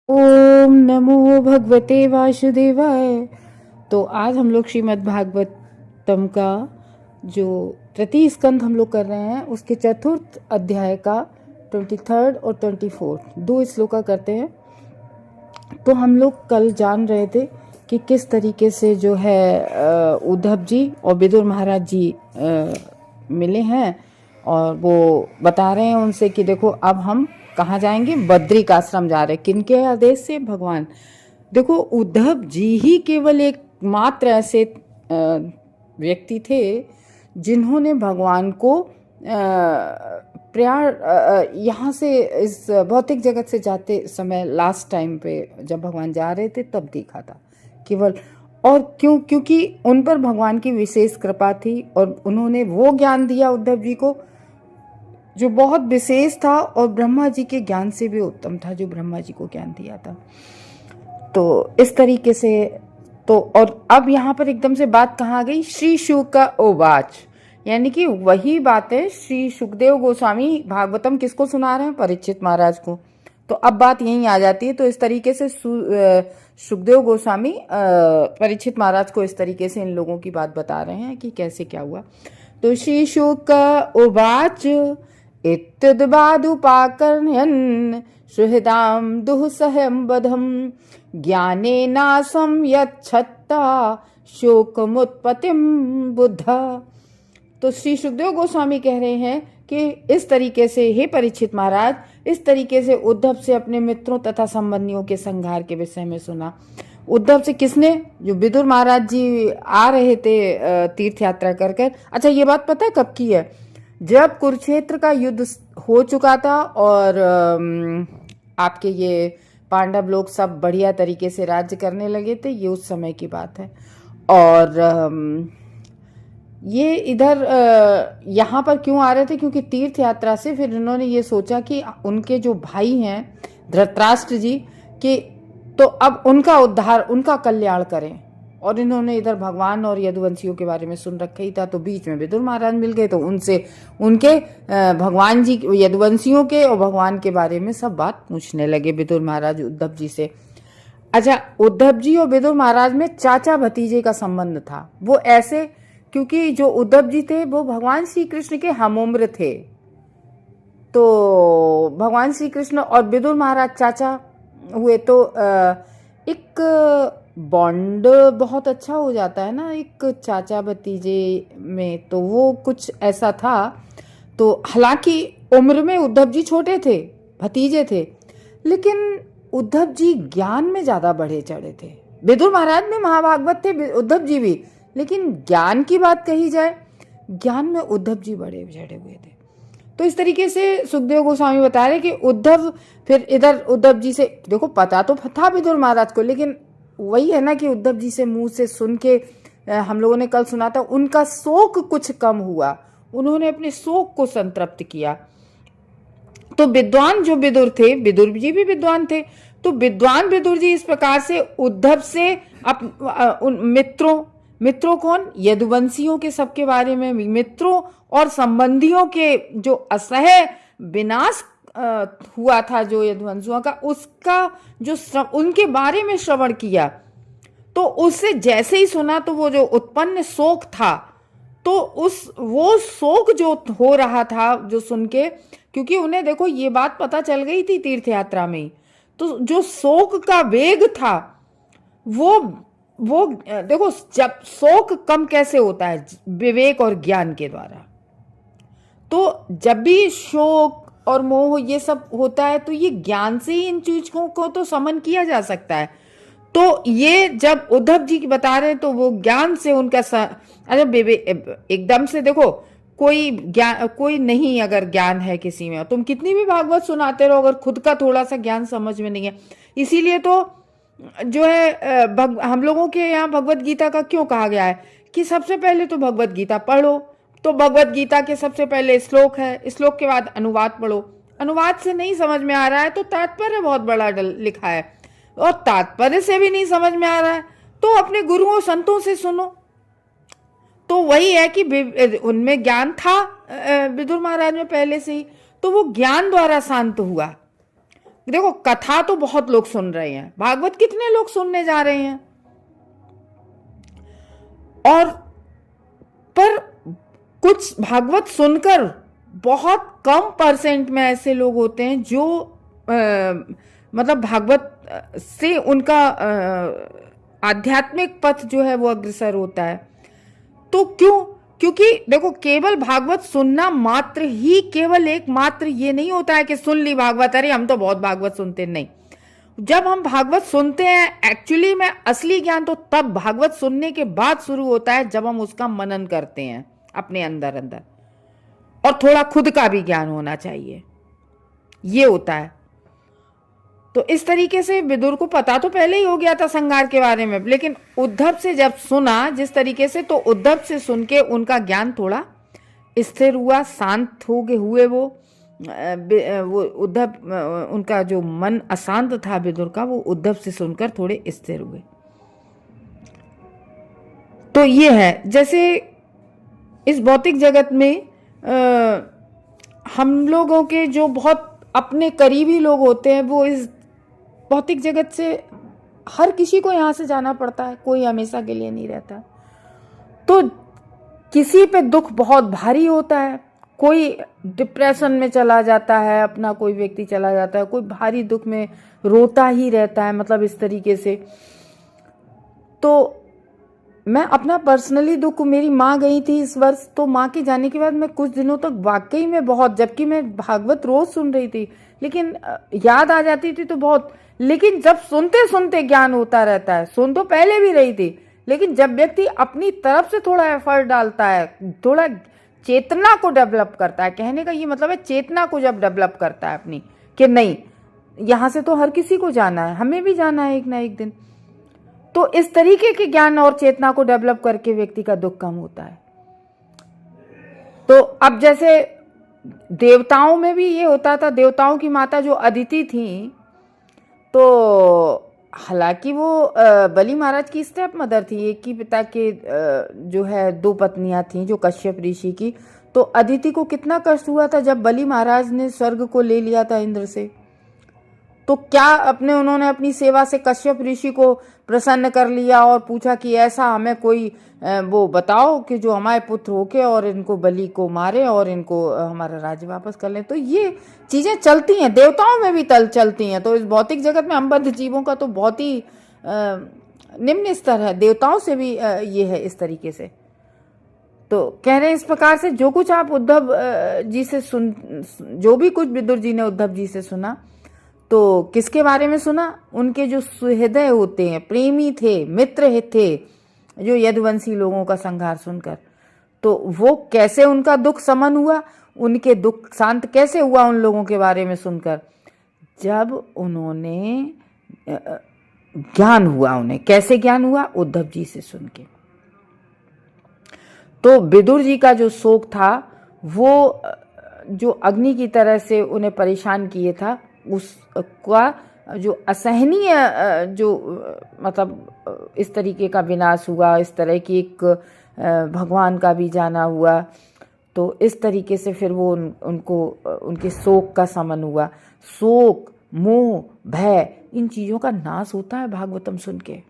ओम नमो भगवते वासुदेवाय। तो आज हम लोग श्रीमद् भागवतम का जो तृतीय स्कंध हम लोग कर रहे हैं उसके चतुर्थ अध्याय का 23rd और 24th दो श्लोका करते हैं। तो हम लोग कल जान रहे थे कि किस तरीके से जो है उद्धव जी और विदुर महाराज जी मिले हैं और वो बता रहे हैं उनसे कि देखो अब हम कहाँ जाएंगे, बद्रिक आश्रम जा रहे। किनके आदेश से? भगवान। देखो उद्धव जी ही केवल एक मात्र ऐसे व्यक्ति थे जिन्होंने भगवान को प्रयाण यहाँ से इस भौतिक जगत से जाते समय लास्ट टाइम पे जब भगवान जा रहे थे तब देखा था केवल। और क्योंकि उन पर भगवान की विशेष कृपा थी और उन्होंने वो ज्ञान दिया उद्धव जी को जो बहुत विशेष था और ब्रह्मा जी के ज्ञान से भी उत्तम था, जो ब्रह्मा जी को ज्ञान दिया था। तो इस तरीके से तो और अब यहाँ पर एकदम से बात कहाँ गई? श्री शुक का उवाच, यानी कि वही बातें श्री सुखदेव गोस्वामी भागवतम किसको सुना रहे हैं? परीक्षित महाराज को। तो अब बात यहीं आ जाती है। तो इस तरीके से सुखदेव गोस्वामी परीक्षित महाराज को इस तरीके से इन लोगों की बात बता रहे हैं कि कैसे क्या हुआ। तो श्री शुक उवाच इत्युद्वादुपाकर्ण्यन् सुहृदां दुःसहं वधं ज्ञानेनासं यच्छत्ता शोकमुत्पत्तिं बुद्ध। तो श्री सुखदेव गोस्वामी कह रहे हैं कि इस तरीके से हे परीक्षित महाराज, इस तरीके से उद्धव से अपने मित्रों तथा संबंधियों के संहार के विषय में सुना। उद्धव से किसने? जो विदुर महाराज जी आ रहे थे तीर्थ यात्रा कर कर। अच्छा, ये बात पता है कब की है? जब कुरुक्षेत्र का युद्ध हो चुका था और आपके ये पांडव लोग सब बढ़िया तरीके से राज्य करने लगे थे, ये उस समय की बात है। और ये इधर यहाँ पर क्यों आ रहे थे? क्योंकि तीर्थ यात्रा से फिर इन्होंने ये सोचा कि उनके जो भाई हैं धृतराष्ट्र जी कि तो अब उनका उद्धार, उनका कल्याण करें। और इन्होंने इधर भगवान और यदुवंशियों के बारे में सुन रखा ही था। तो बीच में विदुर महाराज मिल गए, तो उनसे उनके भगवान जी यदुवंशियों के और भगवान के बारे में सब बात पूछने लगे विदुर महाराज उद्धव जी से। अच्छा, उद्धव जी और विदुर महाराज में चाचा भतीजे का संबंध था। वो ऐसे क्योंकि जो उद्धव जी थे वो भगवान श्री कृष्ण के हमउम्र थे। तो भगवान श्री कृष्ण और विदुर महाराज चाचा हुए। तो एक बॉन्ड बहुत अच्छा हो जाता है ना एक चाचा भतीजे में, तो वो कुछ ऐसा था। तो हालांकि उम्र में उद्धव जी छोटे थे, भतीजे थे, लेकिन उद्धव जी ज्ञान में ज्यादा बढ़े चढ़े थे। विदुर महाराज में महाभागवत थे, उद्धव जी भी, लेकिन ज्ञान की बात कही जाए, ज्ञान में उद्धव जी बड़े चढ़े हुए थे। तो इस तरीके से सुखदेव गोस्वामी बता रहे कि उद्धव फिर इधर उद्धव जी से देखो पता तो था विदुर महाराज को, लेकिन वही है ना कि उद्धव जी से मुंह से सुन के हम लोगों ने कल सुना था, उनका शोक कुछ कम हुआ, उन्होंने अपने शोक को संतृप्त किया। तो विद्वान जो विदुर थे, विदुर जी भी विद्वान थे, तो विद्वान विदुर जी इस प्रकार से उद्धव से मित्रों कौन? यदुवंशियों के सबके बारे में, मित्रों और संबंधियों के जो असह्य विनाश हुआ था जो यदुवंशियों का, उसका जो उनके बारे में श्रवण किया। तो उससे जैसे ही सुना तो वो जो उत्पन्न शोक था, तो वो शोक जो हो रहा था जो सुन के, क्योंकि उन्हें देखो ये बात पता चल गई थी तीर्थ यात्रा में ही, तो जो शोक का वेग था वो देखो, जब शोक कम कैसे होता है? विवेक और ज्ञान के द्वारा। तो जब भी शोक और मोह ये सब होता है तो ये ज्ञान से ही इन चीजों को तो समन किया जा सकता है। तो ये जब उद्धव जी की बता रहे हैं तो वो ज्ञान से उनका अरे एकदम से देखो, कोई नहीं, अगर ज्ञान है किसी में, तुम कितनी भी भागवत सुनाते रहो, अगर खुद का थोड़ा सा ज्ञान समझ में नहीं है। इसीलिए तो जो है हम लोगों के यहाँ भगवत गीता का क्यों कहा गया है कि सबसे पहले तो भगवत गीता पढ़ो। तो भगवत गीता के सबसे पहले श्लोक है, श्लोक के बाद अनुवाद पढ़ो। अनुवाद से नहीं समझ में आ रहा है तो तात्पर्य बहुत बड़ा लिखा है, और तात्पर्य से भी नहीं समझ में आ रहा है तो अपने गुरुओं संतों से सुनो। तो वही है कि उनमें ज्ञान था विदुर महाराज में पहले से ही, तो वो ज्ञान द्वारा शांत हुआ। देखो कथा तो बहुत लोग सुन रहे हैं, भागवत कितने लोग सुनने जा रहे हैं, और पर कुछ भागवत सुनकर बहुत कम परसेंट में ऐसे लोग होते हैं जो मतलब भागवत से उनका आध्यात्मिक पथ जो है वो अग्रसर होता है। तो क्यों? क्योंकि देखो केवल भागवत सुनना मात्र ही, केवल एक मात्र ये नहीं होता है कि सुन ली भागवत, अरे हम तो बहुत भागवत सुनते, नहीं। जब हम भागवत सुनते हैं एक्चुअली में असली ज्ञान तो तब भागवत सुनने के बाद शुरू होता है, जब हम उसका मनन करते हैं अपने अंदर अंदर, और थोड़ा खुद का भी ज्ञान होना चाहिए, ये होता है। तो इस तरीके से विदुर को पता तो पहले ही हो गया था संहार के बारे में, लेकिन उद्धव से जब सुना जिस तरीके से, तो उद्धव से सुन के उनका ज्ञान थोड़ा स्थिर हुआ, शांत हो गए हुए वो उद्धव, उनका जो मन अशांत था विदुर का, वो उद्धव से सुनकर थोड़े स्थिर हुए। तो ये है, जैसे इस भौतिक जगत में हम लोगों के जो बहुत अपने करीबी लोग होते हैं, वो इस भौतिक जगत से, हर किसी को यहाँ से जाना पड़ता है, कोई हमेशा के लिए नहीं रहता। तो किसी पे दुख बहुत भारी होता है, कोई डिप्रेशन में चला जाता है, अपना कोई व्यक्ति चला जाता है, कोई भारी दुख में रोता ही रहता है, मतलब इस तरीके से। तो मैं अपना पर्सनली दुख, मेरी माँ गई थी इस वर्ष, तो माँ के जाने के बाद मैं कुछ दिनों तक वाकई में बहुत, जबकि मैं भागवत रोज सुन रही थी, लेकिन याद आ जाती थी तो बहुत, लेकिन जब सुनते सुनते ज्ञान होता रहता है, सुन तो पहले भी रही थी, लेकिन जब व्यक्ति अपनी तरफ से थोड़ा एफर्ट डालता है, थोड़ा चेतना को डेवलप करता है, कहने का ये मतलब है चेतना को जब डेवलप करता है अपनी, कि नहीं यहाँ से तो हर किसी को जाना है, हमें भी जाना है एक ना एक दिन, तो इस तरीके के ज्ञान और चेतना को डेवलप करके व्यक्ति का दुख कम होता है। तो अब जैसे देवताओं में भी ये होता था, देवताओं की माता जो अदिति थी, तो हालांकि वो बलि महाराज की स्टेप मदर थी, एक ही पिता के जो है दो पत्नियां थीं, जो कश्यप ऋषि की। तो अदिति को कितना कष्ट हुआ था जब बलि महाराज ने स्वर्ग को ले लिया था इंद्र से। तो क्या उन्होंने अपनी सेवा से कश्यप ऋषि को प्रसन्न कर लिया और पूछा कि ऐसा हमें कोई वो बताओ कि जो हमारे पुत्र होके और इनको बलि को मारे और इनको हमारा राज्य वापस कर लें। तो ये चीजें चलती हैं, देवताओं में भी चलती हैं। तो इस भौतिक जगत में हम बद्ध जीवों का तो बहुत ही निम्न स्तर है, देवताओं से भी ये है इस तरीके से। तो कह रहे हैं इस प्रकार से जो कुछ आप उद्धव जी से जो भी कुछ विदुर जी ने उद्धव जी से सुना, तो किसके बारे में सुना? उनके जो सुहृदय होते हैं, प्रेमी थे, मित्र थे, जो यदुवंशी लोगों का संहार सुनकर, तो वो कैसे उनका दुख समन हुआ, उनके दुख शांत कैसे हुआ उन लोगों के बारे में सुनकर, जब उन्होंने ज्ञान हुआ। उन्हें कैसे ज्ञान हुआ? उद्धव जी से सुन के। तो विदुर जी का जो शोक था, वो जो अग्नि की तरह से उन्हें परेशान किए था, उसका जो असहनीय जो मतलब इस तरीके का विनाश हुआ, इस तरह की एक भगवान का भी जाना हुआ, तो इस तरीके से फिर वो उनको उनके शोक का समन हुआ। शोक, मोह, भय, इन चीज़ों का नाश होता है भागवतम सुन के।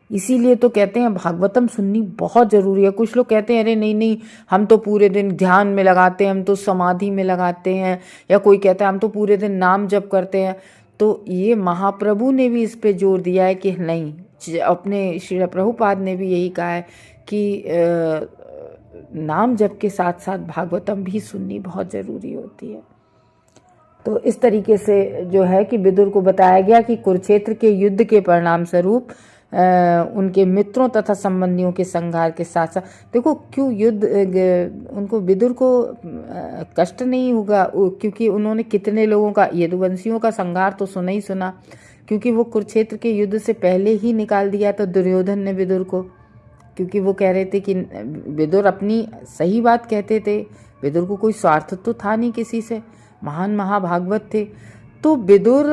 इसीलिए तो कहते हैं भागवतम सुननी बहुत ज़रूरी है। कुछ लोग कहते हैं अरे नहीं नहीं, हम तो पूरे दिन ध्यान में लगाते हैं, हम तो समाधि में लगाते हैं, या कोई कहता है हम तो पूरे दिन नाम जप करते हैं। तो ये महाप्रभु ने भी इस पे जोर दिया है कि नहीं, अपने श्री प्रभुपाद ने भी यही कहा है कि नाम जप के साथ साथ भागवतम भी सुननी बहुत ज़रूरी होती है। तो इस तरीके से जो है कि विदुर को बताया गया कि कुरुक्षेत्र के युद्ध के परिणाम स्वरूप उनके मित्रों तथा संबंधियों के संहार के साथ साथ, देखो क्यों युद्ध, उनको विदुर को कष्ट नहीं होगा, क्योंकि उन्होंने कितने लोगों का, यदुवंशियों का संहार तो सुना ही सुना, क्योंकि वो कुरुक्षेत्र के युद्ध से पहले ही निकाल दिया था दुर्योधन ने विदुर को, क्योंकि वो कह रहे थे कि विदुर अपनी सही बात कहते थे, विदुर को कोई स्वार्थ तो था नहीं किसी से, महान महाभागवत थे। तो विदुर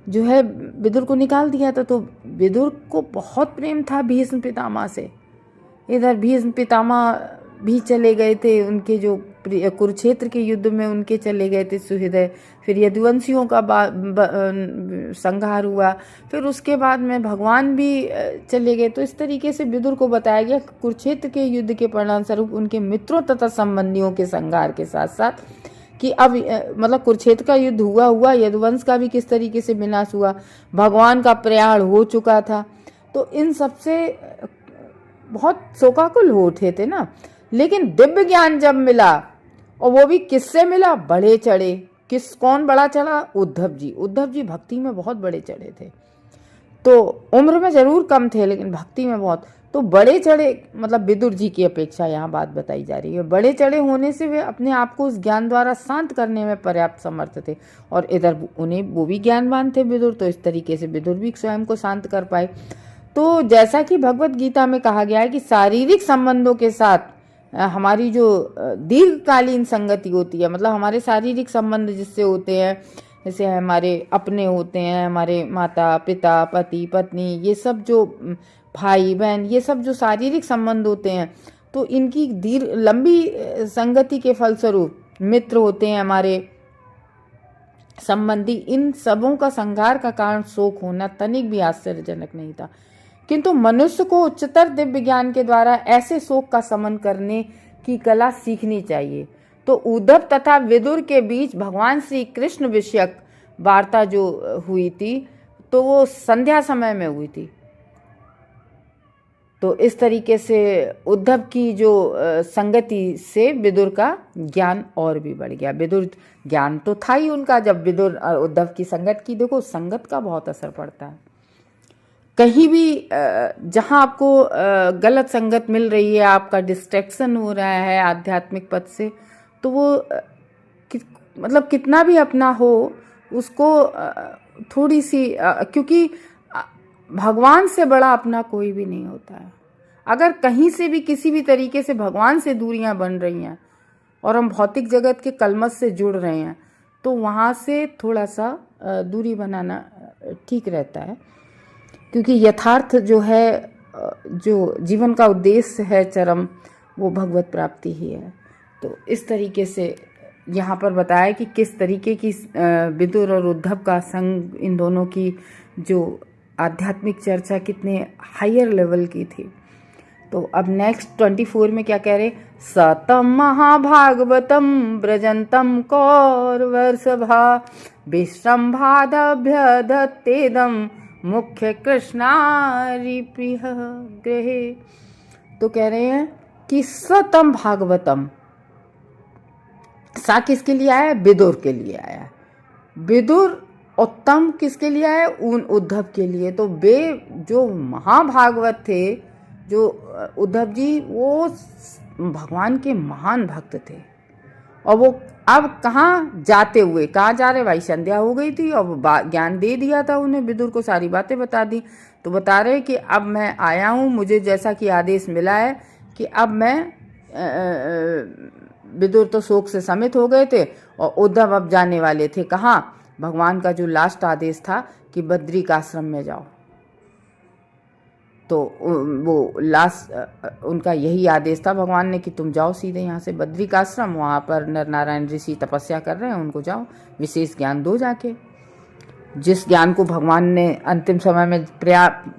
जो है विदुर को निकाल दिया था। तो विदुर को बहुत प्रेम था भीष्म पितामह से। इधर भीष्म पितामह भी चले गए थे, उनके जो कुरुक्षेत्र के युद्ध में उनके चले गए थे सुहृदय, फिर यदुवंशियों का संहार हुआ, फिर उसके बाद में भगवान भी चले गए। तो इस तरीके से विदुर को बताया गया कुरुक्षेत्र के युद्ध के परिणाम स्वरूप उनके मित्रों तथा संबंधियों के संहार के साथ साथ कि अब मतलब कुरुक्षेत्र का युद्ध हुआ, यदुवंश का भी किस तरीके से विनाश हुआ, भगवान का प्रयाण हो चुका था। तो इन सब से बहुत शोकाकुल हो उठे थे ना। लेकिन दिव्य ज्ञान जब मिला, और वो भी किससे मिला, बड़े चढ़े। कौन बड़ा चढ़ा, उद्धव जी। उद्धव जी भक्ति में बहुत बड़े चढ़े थे। तो उम्र में जरूर कम थे लेकिन भक्ति में बहुत। तो बड़े चढ़े मतलब विदुर जी की अपेक्षा यहाँ बात बताई जा रही है। बड़े चढ़े होने से वे अपने आप को उस ज्ञान द्वारा शांत करने में पर्याप्त समर्थ थे, और इधर उन्हें वो भी ज्ञानवान थे विदुर, तो इस तरीके से विदुर भी स्वयं को शांत कर पाए। तो जैसा कि भगवत गीता में कहा गया है कि शारीरिक संबंधों के साथ हमारी जो दीर्घकालीन संगति होती है, मतलब हमारे शारीरिक संबंध जिससे होते हैं, जैसे हमारे अपने होते हैं, हमारे माता पिता, पति पत्नी, ये सब जो भाई बहन, ये सब जो शारीरिक संबंध होते हैं, तो इनकी लंबी संगति के फलस्वरूप मित्र होते हैं हमारे संबंधी, इन सबों का संहार का कारण शोक होना तनिक भी आश्चर्यजनक नहीं था। किंतु मनुष्य को उच्चतर दिव्य ज्ञान के द्वारा ऐसे शोक का शमन करने की कला सीखनी चाहिए। तो उद्धव तथा विदुर के बीच भगवान श्री कृष्ण विषयक वार्ता जो हुई थी, तो वो संध्या समय में हुई थी। तो इस तरीके से उद्धव की जो संगति से विदुर का ज्ञान और भी बढ़ गया। विदुर ज्ञान तो था ही उनका, जब विदुर उद्धव की संगत की, देखो संगत का बहुत असर पड़ता है। कहीं भी जहाँ आपको गलत संगत मिल रही है, आपका डिस्ट्रैक्शन हो रहा है आध्यात्मिक पथ से, तो वो मतलब कितना भी अपना हो उसको थोड़ी सी क्योंकि भगवान से बड़ा अपना कोई भी नहीं होता है। अगर कहीं से भी किसी भी तरीके से भगवान से दूरियां बन रही हैं और हम भौतिक जगत के कलमश से जुड़ रहे हैं, तो वहाँ से थोड़ा सा दूरी बनाना ठीक रहता है, क्योंकि यथार्थ जो है, जो जीवन का उद्देश्य है चरम, वो भगवत प्राप्ति ही है। तो इस तरीके से यहाँ पर बताया कि किस तरीके की विदुर और उद्धव का संग, इन दोनों की जो आध्यात्मिक चर्चा कितने हायर लेवल की थी। तो अब नेक्स्ट 24 में क्या कह रहे, सतम महाभागवतम ब्रजंतम कौरवर्षभा विश्रम्भादभ्यधत्तेदम मुख्य कृष्णारि प्रिय गृहे। तो कह रहे हैं कि सतम भागवतम, सा किसके लिए आया, विदुर के लिए आया। विदुर उत्तम किसके लिए आया, उद्धव के लिए। तो वे जो महाभागवत थे, जो उद्धव जी, वो भगवान के महान भक्त थे। और वो अब कहाँ जाते हुए, कहाँ जा रहे भाई, संध्या हो गई थी और ज्ञान दे दिया था उन्हें, विदुर को सारी बातें बता दी। तो बता रहे कि अब मैं आया हूँ, मुझे जैसा कि आदेश मिला है कि अब मैं विदुर तो शोक से समित हो गए थे, और उद्धव अब जाने वाले थे कहाँ, भगवान का जो लास्ट आदेश था कि बद्रिक आश्रम में जाओ। तो वो लास्ट उनका यही आदेश था भगवान ने कि तुम जाओ सीधे यहाँ से बद्रिक आश्रम, वहाँ पर नर नारायण ऋषि तपस्या कर रहे हैं, उनको जाओ विशेष ज्ञान दो जाके, जिस ज्ञान को भगवान ने अंतिम समय में प्रयाग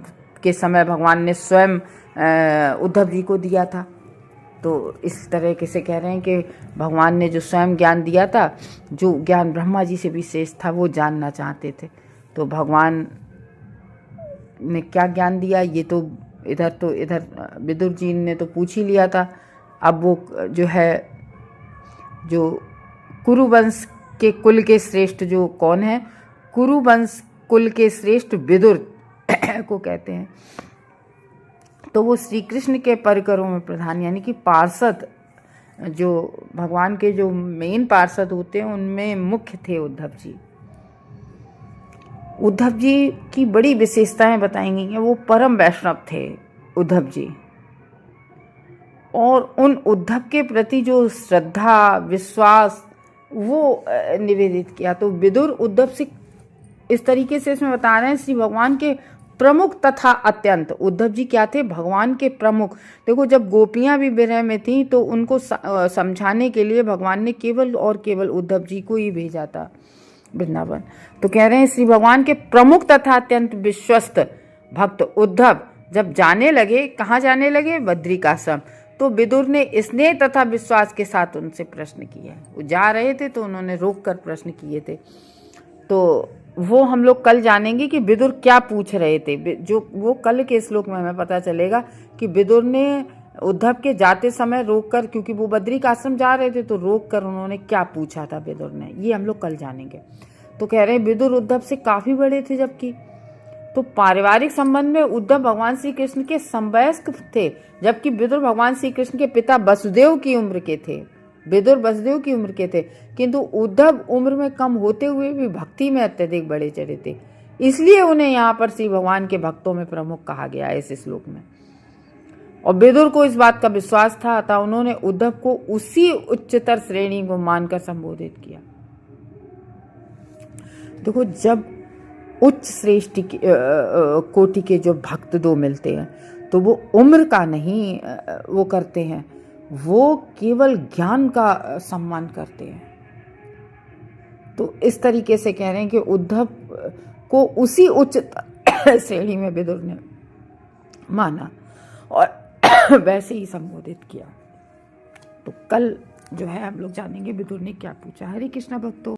के समय भगवान ने स्वयं उद्धव जी को दिया था। तो इस तरह से कह रहे हैं कि भगवान ने जो स्वयं ज्ञान दिया था, जो ज्ञान ब्रह्मा जी से विशेष था, वो जानना चाहते थे। तो भगवान ने क्या ज्ञान दिया, ये तो इधर विदुर जी ने तो पूछ ही लिया था। अब वो जो है, जो कुरुवंश के कुल के श्रेष्ठ जो कौन है, कुरुवंश कुल के श्रेष्ठ विदुर को कहते हैं। तो वो श्री कृष्ण के परिकरों में प्रधान, यानी कि पार्षद, जो भगवान के जो मेन पार्षद होते हैं उनमें मुख्य थे उद्धव जी। उद्धव जी की बड़ी विशेषताएं बताएंगी कि वो परम वैष्णव थे उद्धव जी, और उन उद्धव के प्रति जो श्रद्धा विश्वास वो निवेदित किया। तो विदुर उद्धव से इस तरीके से इसमें बता रहे हैं, श्री भगवान के प्रमुख तथा अत्यंत। उद्धव जी क्या थे? भगवान के प्रमुख। देखो, जब गोपियां भी विरह में थीं तो उनको समझाने के लिए भगवान ने केवल और केवल उद्धव जी को ही भेजा था वृंदावन। तो कह रहे हैं श्री भगवान के प्रमुख तथा अत्यंत विश्वस्त भक्त उद्धव जब जाने लगे, कहाँ जाने लगे? बद्रिकाश्रम। तो विदुर ने स्नेह तथा विश्वास के साथ उनसे प्रश्न किया। वो जा रहे थे तो उन्होंने रोक कर प्रश्न किए थे। तो वो हम लोग कल जानेंगे कि विदुर क्या पूछ रहे थे। जो वो कल के श्लोक में हमें पता चलेगा कि विदुर ने उद्धव के जाते समय रोक कर, क्योंकि वो बद्रिक आश्रम जा रहे थे, तो रोक कर उन्होंने क्या पूछा था विदुर ने, ये हम लोग कल जानेंगे। तो कह रहे हैं विदुर उद्धव से काफी बड़े थे, जबकि तो पारिवारिक संबंध में उद्धव भगवान श्री कृष्ण के समवयस्क थे, जबकि विदुर भगवान श्री कृष्ण के पिता वसुदेव की उम्र के थे। विदुर वसुदेव की उम्र के थे, किंतु उद्धव उम्र में कम होते हुए भी भक्ति में अत्यधिक बड़े चढ़े थे। इसलिए उन्हें यहाँ पर श्री भगवान के भक्तों में प्रमुख कहा गया है इस श्लोक में। और विदुर को इस बात का विश्वास था, अतः उन्होंने उद्धव को उसी उच्चतर श्रेणी को मानकर संबोधित किया। देखो, जब उच्च श्रेष्ठ कोटि के जो भक्त दो मिलते हैं तो वो उम्र का नहीं वो करते हैं, वो केवल ज्ञान का सम्मान करते हैं। तो इस तरीके से कह रहे हैं कि उद्धव को उसी उच्च श्रेणी में विदुर ने माना और वैसे ही संबोधित किया। तो कल जो है हम लोग जानेंगे विदुर ने क्या पूछा। हरे कृष्णा भक्तों।